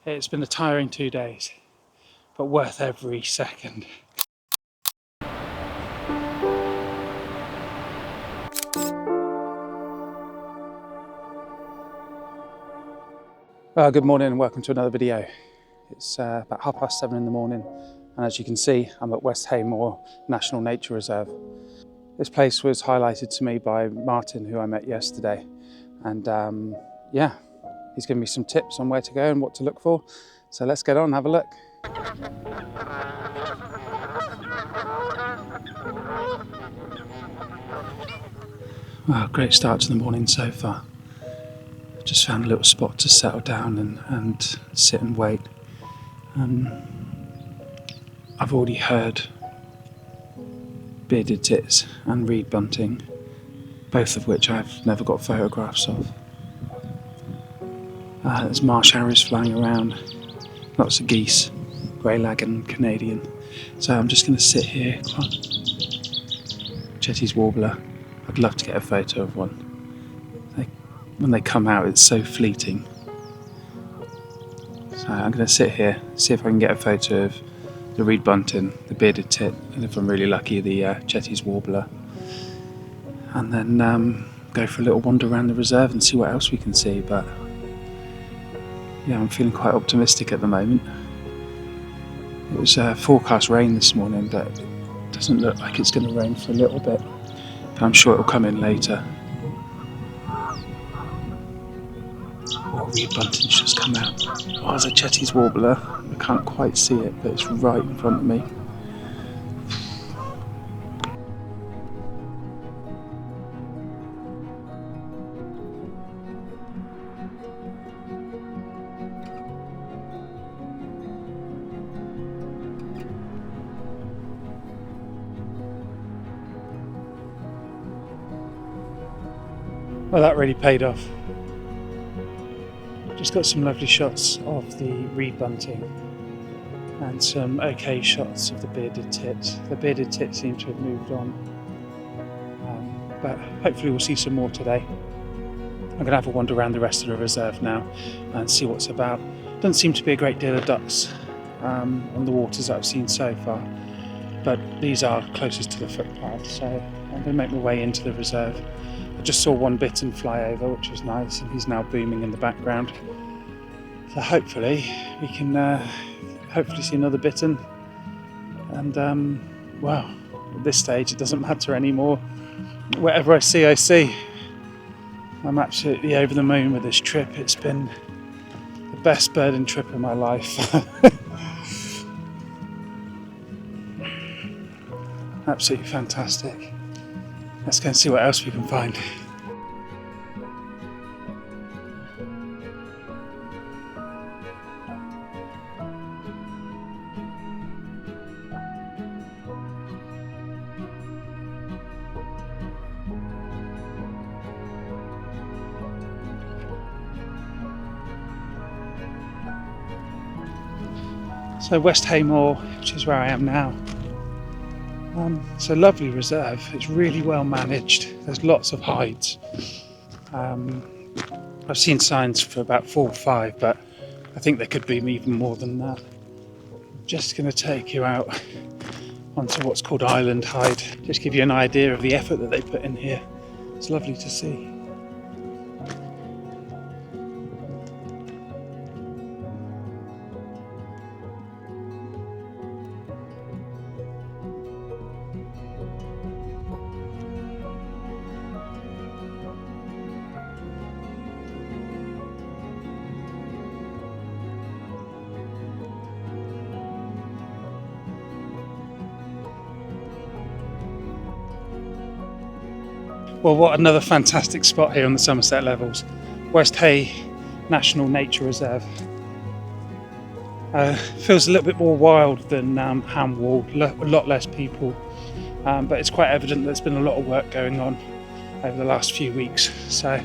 It's been a tiring 2 days, but worth every second. Well, good morning and welcome to another video. It's about 7:30 in the morning, and as you can see, I'm at Westhay Moor National Nature Reserve. This place was highlighted to me by Martin, who I met yesterday, and yeah, he's given me some tips on where to go and what to look for. So let's get on and have a look. Well, great start to the morning so far. Just found a little spot to settle down and sit and wait. I've already heard bearded tits and reed bunting, both of which I've never got photographs of. There's Marsh Harriers flying around, lots of geese, Greylake and Canadian. So I'm just going to sit here. Chetty Warbler, I'd love to get a photo of one. When they come out, it's so fleeting. So I'm going to sit here, see if I can get a photo of the Reed Bunting, the bearded tit, and if I'm really lucky, the Chetty Warbler. And then go for a little wander around the reserve and see what else we can see. But yeah, I'm feeling quite optimistic at the moment. It was forecast rain this morning, but it doesn't look like it's going to rain for a little bit. But I'm sure it'll come in later. Reed Buntings just come out. Oh, there's a Chetty Warbler. I can't quite see it, but it's right in front of me. Well, that really paid off. Just got some lovely shots of the Reed Bunting and some okay shots of the bearded tit. The bearded tit seem to have moved on, but hopefully we'll see some more today. I'm going to have a wander around the rest of the reserve now and see what's about. Doesn't seem to be a great deal of ducks on the waters that I've seen so far, but these are closest to the footpath, so I'm going to make my way into the reserve. I just saw one bittern fly over, which was nice, and he's now booming in the background. So hopefully we can hopefully see another bittern. And well, at this stage it doesn't matter anymore. Whatever I see, I see. I'm absolutely over the moon with this trip. It's been the best birding trip of my life. Absolutely fantastic. Let's go and see what else we can find. So Westhay Moor, which is where I am now. It's a lovely reserve. It's really well managed. There's lots of hides. I've seen signs for about 4 or 5, but I think there could be even more than that. I'm just going to take you out onto what's called Island Hide. Just give you an idea of the effort that they put in here. It's lovely to see. Well, what another fantastic spot here on the Somerset levels. Westhay National Nature Reserve. Feels a little bit more wild than Ham Wall, a lot less people, but it's quite evident there's been a lot of work going on over the last few weeks, so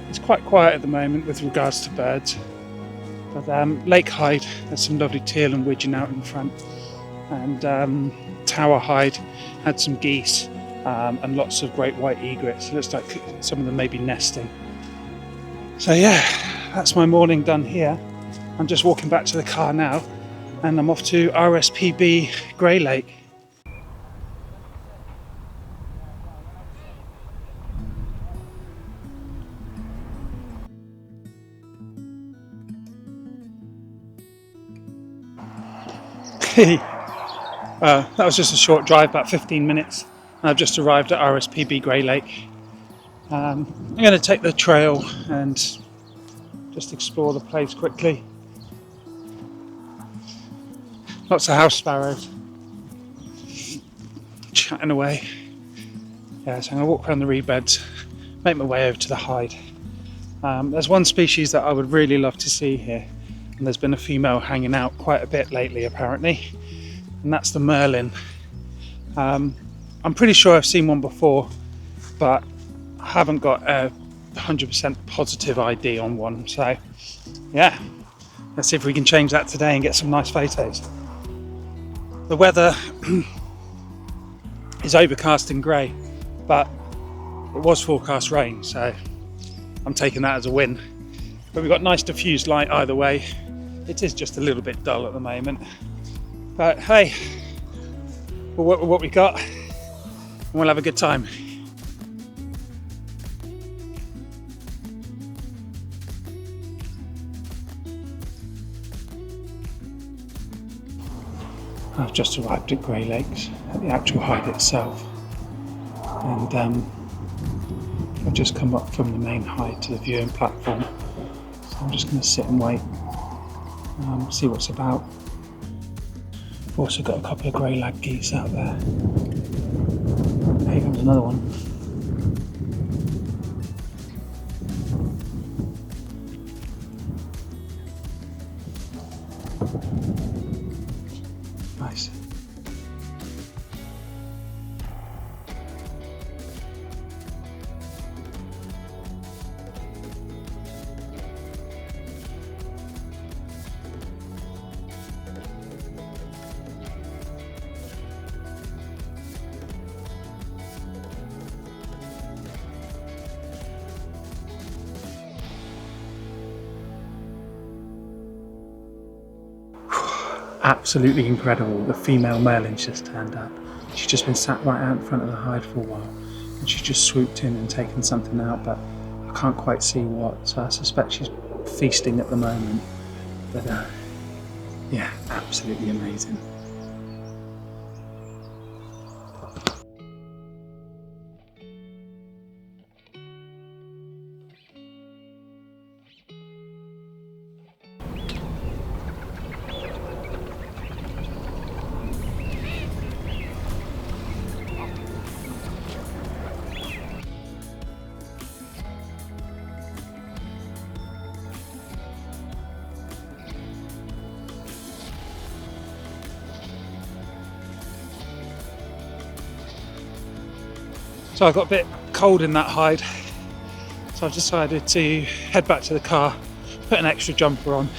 it's quite quiet at the moment with regards to birds. But Lake Hyde, there's some lovely teal and widgeon out in front, and Tower Hyde had some geese and lots of great white egrets. It looks like some of them may be nesting. So yeah, that's my morning done here. I'm just walking back to the car now, and I'm off to RSPB Greylake. That was just a short drive, about 15 minutes. I've just arrived at RSPB Greylake. I'm going to take the trail and just explore the place quickly. Lots of house sparrows chatting away. Yeah, so I'm going to walk around the reed beds, make my way over to the hide. There's one species that I would really love to see here, and there's been a female hanging out quite a bit lately apparently, and that's the Merlin. I'm pretty sure I've seen one before, but I haven't got a 100% positive ID on one, so yeah, let's see if we can change that today and get some nice photos. The weather is overcast and grey, but it was forecast rain, so I'm taking that as a win. But we've got nice diffused light either way. It is just a little bit dull at the moment, but hey, we'll work with what we got and we'll have a good time. I've just arrived at Greylake, at the actual hide itself, and I've just come up from the main hide to the viewing platform, so I'm just going to sit and wait, see what's about. I've also got a couple of Greylake geese out there. Here comes another one. Nice. Absolutely incredible. The female Merlin's just turned up. She's just been sat right out in front of the hide for a while, and she's just swooped in and taken something out, but I can't quite see what, so I suspect she's feasting at the moment. But yeah, absolutely amazing. So I got a bit cold in that hide, so I've decided to head back to the car, put an extra jumper on,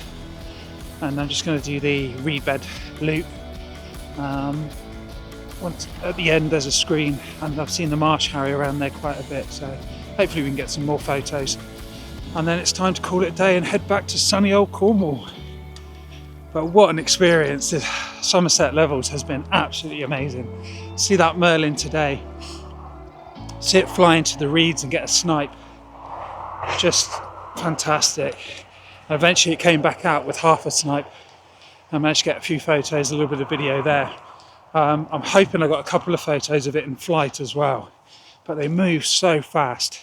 and I'm just going to do the reed bed loop. Once at the end there's a screen, and I've seen the Marsh Harrier around there quite a bit, so hopefully we can get some more photos. And then it's time to call it a day and head back to sunny old Cornwall. But what an experience. The Somerset levels has been absolutely amazing. See that Merlin today, see it fly into the reeds and get a snipe, just fantastic. And eventually it came back out with half a snipe. I managed to get a few photos, a little bit of video there. I'm hoping I got a couple of photos of it in flight as well, but they move so fast.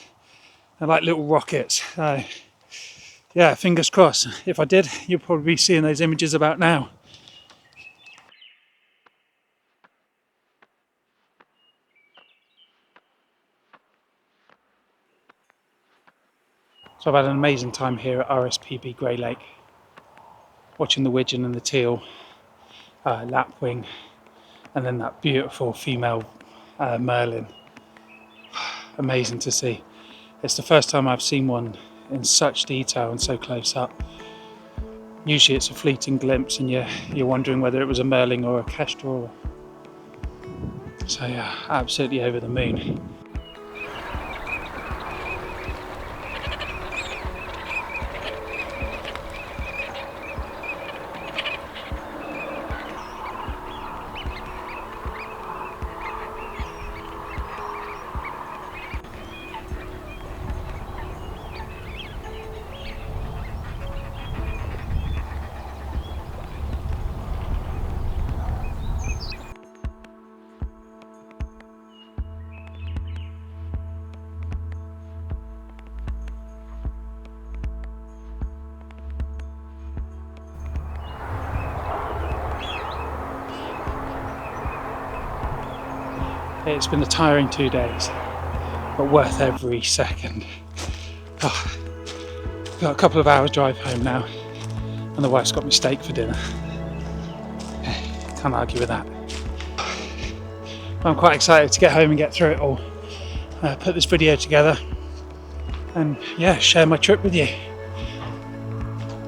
They're like little rockets. Yeah, fingers crossed. If I did, you'll probably be seeing those images about now. So I've had an amazing time here at RSPB Greylake, watching the widgeon and the teal, lapwing, and then that beautiful female Merlin. Amazing to see. It's the first time I've seen one in such detail and so close up. Usually it's a fleeting glimpse and you're wondering whether it was a Merlin or a kestrel. So yeah, absolutely over the moon. It's been a tiring 2 days, but worth every second. Oh, got a couple of hours drive home now, and the wife's got me steak for dinner. Can't argue with that. I'm quite excited to get home and get through it all. Put this video together and yeah, share my trip with you.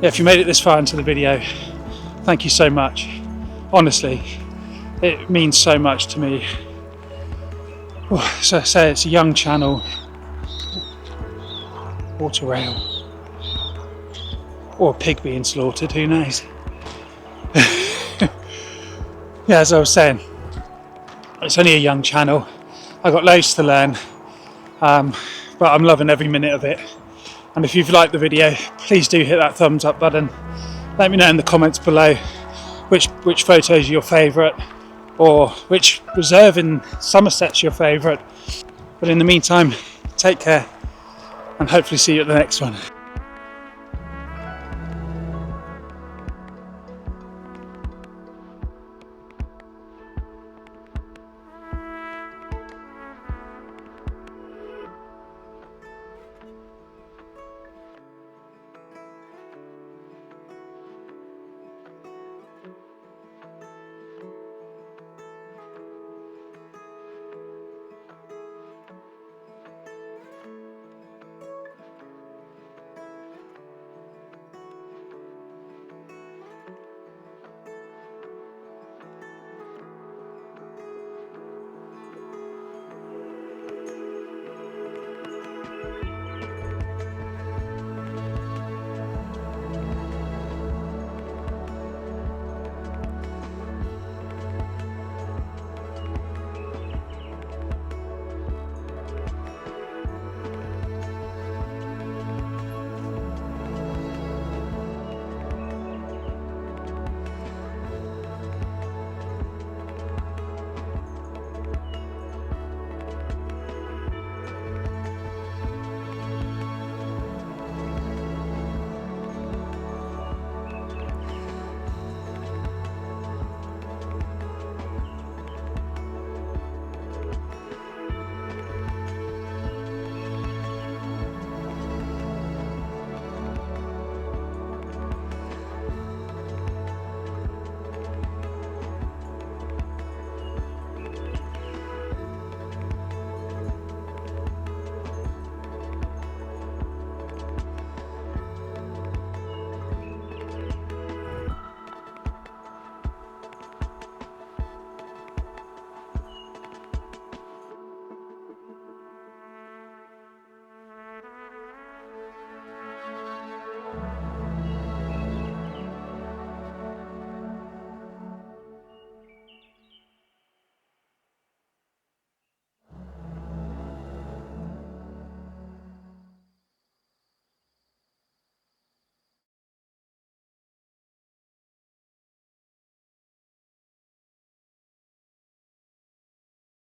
Yeah, if you made it this far into the video, thank you so much. Honestly, it means so much to me. So I say it's a young channel. Water rail. Or a pig being slaughtered, who knows? Yeah, as I was saying, it's only a young channel. I've got loads to learn, but I'm loving every minute of it. And if you've liked the video, please do hit that thumbs up button. Let me know in the comments below which photos are your favourite, or which reserve in Somerset's your favourite. But in the meantime, take care and hopefully see you at the next one.